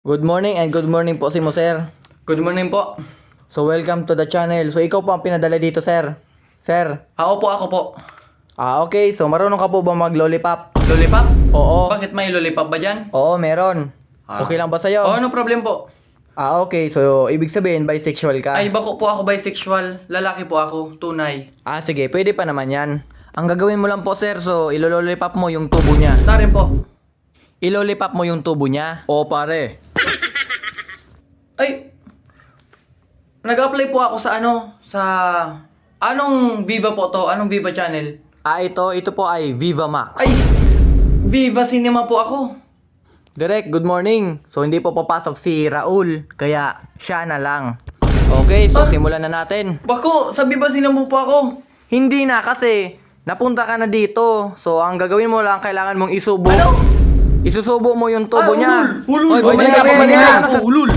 Good morning and good morning po si mo, sir. Good morning po. So, welcome to the channel. So, ikaw po ang pinadala dito, sir. Sir. Ako po. Okay. So, marunong ka po ba mag-lollipop? Lollipop? Oo. Bakit may lollipop ba dyan? Oo, meron. Okay lang ba sa'yo? Oh, no problem po. Okay. So, ibig sabihin, bisexual ka? Ay, bako po ako bisexual. Lalaki po ako. Tunay. Sige. Pwede pa naman yan. Ang gagawin mo lang po, sir, so, ilolollipop mo yung tubo niya. Na rin po. Ilolollipop mo yung tubo niya? Oo, pare. Ay, nag-apply po ako sa anong Viva po to? Anong Viva channel? Ito po ay Viva Max. Ay, Viva Cinema po ako. Direk, good morning. So, hindi po papasok si Raul, kaya siya na lang. Okay, so simulan na natin. Bako, sa Viva Cinema po ako. Hindi na kasi, napunta ka na dito. So, ang gagawin mo lang, kailangan mong isubo. Ano? Isusubo mo yung tubo niya. Ulul! Oy, bumalik ka, Bumalik bumalik ka. ka. Ulul!